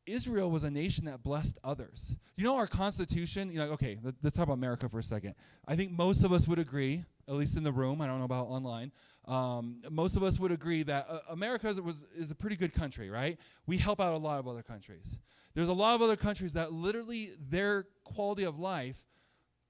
Israel was a nation that blessed others. You know, our Constitution, okay, let's talk about America for a second. I think most of us would agree, at least in the room, I don't know about online, most of us would agree that America is a pretty good country, right? We help out a lot of other countries. There's a lot of other countries that literally their quality of life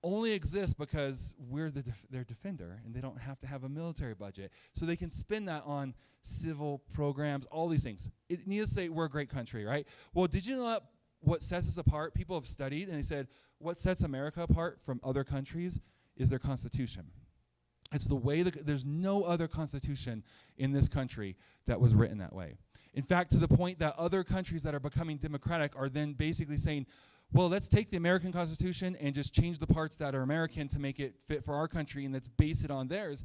only exists because we're their defender, and they don't have to have a military budget. So they can spend that on civil programs, all these things. It needs to say we're a great country, right? Well, did you know that what sets us apart? People have studied, and they said what sets America apart from other countries is their Constitution. It's the way there's no other constitution in this country that was written that way. In fact, to the point that other countries that are becoming democratic are then basically saying, well, let's take the American Constitution and just change the parts that are American to make it fit for our country, and let's base it on theirs,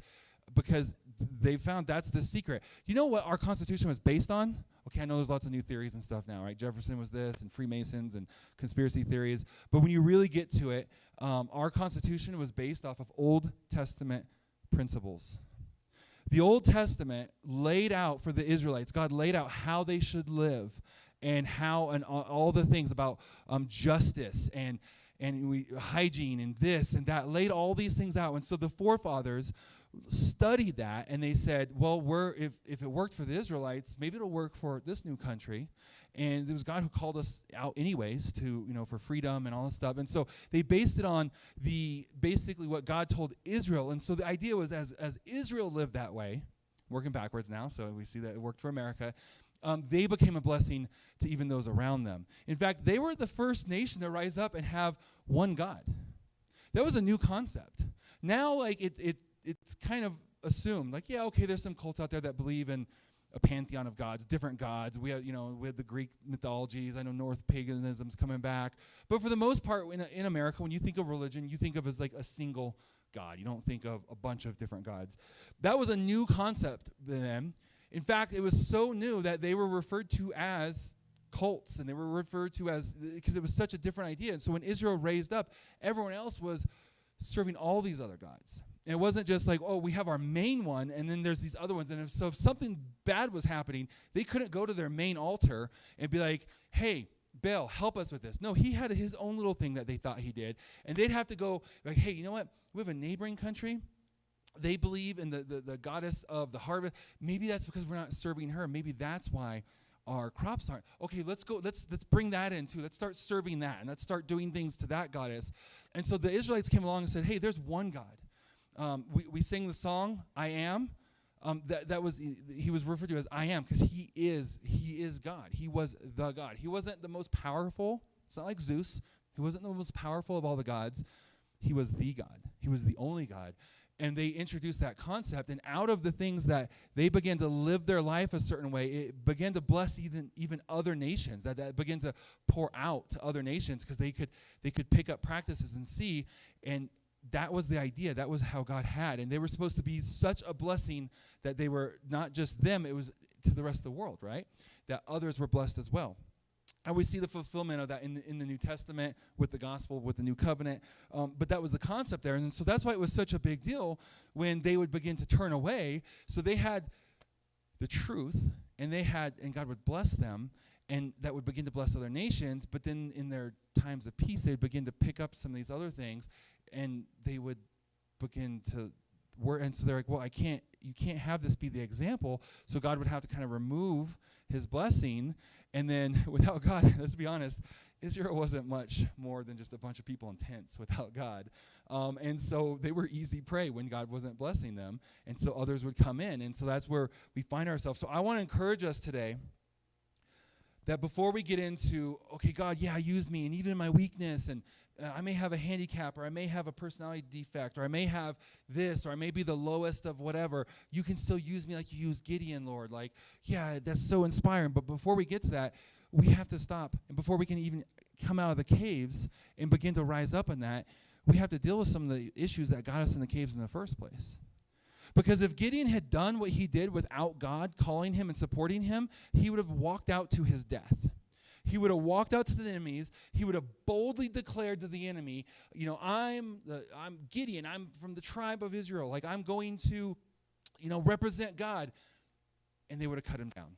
because they found that's the secret. You know what our Constitution was based on? Okay, I know there's lots of new theories and stuff now, right? Jefferson was this, and Freemasons, and conspiracy theories. But when you really get to it, our Constitution was based off of Old Testament principles. The Old Testament laid out for the Israelites, God laid out how they should live, and how, and all the things about justice and hygiene and this and that, laid all these things out. And so the forefathers studied that, and they said, well, if it worked for the Israelites, maybe it'll work for this new country. And it was God who called us out anyways to, for freedom and all this stuff. And so they based it on basically what God told Israel. And so the idea was as Israel lived that way, working backwards now, so we see that it worked for America, they became a blessing to even those around them. In fact, they were the first nation to rise up and have one God. That was a new concept. Now, it's kind of assumed, there's some cults out there that believe in a pantheon of gods, different gods. We have the Greek mythologies. I know North paganism's coming back. But for the most part, in America, when you think of religion, you think of as like a single God. You don't think of a bunch of different gods. That was a new concept then. In fact, it was so new that they were referred to as cults, and they were referred to as, because it was such a different idea. And so when Israel raised up, everyone else was serving all these other gods. And it wasn't just like, we have our main one, and then there's these other ones. And if something bad was happening, they couldn't go to their main altar and be like, hey, Baal, help us with this. No, he had his own little thing that they thought he did. And they'd have to go, like, hey, you know what? We have a neighboring country. They believe in the goddess of the harvest. Maybe that's because we're not serving her. Maybe that's why our crops aren't. Okay, let's bring that in too. Let's start serving that, and let's start doing things to that goddess. And so the Israelites came along and said, hey, there's one God. We sang the song, I Am. He was referred to as I Am because he is God. He was the God. He wasn't the most powerful. It's not like Zeus. He wasn't the most powerful of all the gods. He was the God. He was the only God. And they introduced that concept, and out of the things that they began to live their life a certain way, it began to bless even other nations. That began to pour out to other nations because they could pick up practices and see, and that was the idea. That was how God had, and they were supposed to be such a blessing that they were not just them; it was to the rest of the world, right? That others were blessed as well. And we see the fulfillment of that in the New Testament with the gospel, with the new covenant. But that was the concept there. And so that's why it was such a big deal when they would begin to turn away. So they had the truth, and God would bless them, and that would begin to bless other nations. But then in their times of peace, they'd begin to pick up some of these other things, and they would begin to work. And so they're like, well, you can't have this be the example. So God would have to kind of remove his blessing. And then without God, let's be honest, Israel wasn't much more than just a bunch of people in tents without God. And so they were easy prey when God wasn't blessing them. And so others would come in. And so that's where we find ourselves. So I want to encourage us today that before we get into, okay, God, use me, and even in my weakness, and I may have a handicap, or I may have a personality defect, or I may have this, or I may be the lowest of whatever. You can still use me like you used Gideon, Lord. Like, that's so inspiring. But before we get to that, we have to stop. And before we can even come out of the caves and begin to rise up in that, we have to deal with some of the issues that got us in the caves in the first place. Because if Gideon had done what he did without God calling him and supporting him, he would have walked out to his death. He would have walked out to the enemies. He would have boldly declared to the enemy, I'm Gideon. I'm from the tribe of Israel. Like, I'm going to, represent God. And they would have cut him down.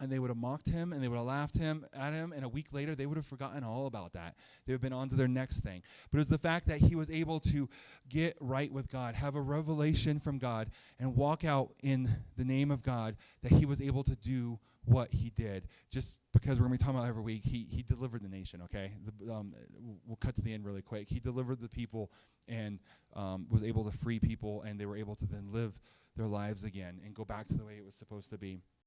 and they would have mocked him, and they would have laughed at him, and a week later they would have forgotten all about that. They would have been on to their next thing. But it was the fact that he was able to get right with God, have a revelation from God, and walk out in the name of God, that he was able to do what he did. Just because we're going to be talking about every week, he delivered the nation, okay? We'll cut to the end really quick. He delivered the people and was able to free people, and they were able to then live their lives again and go back to the way it was supposed to be.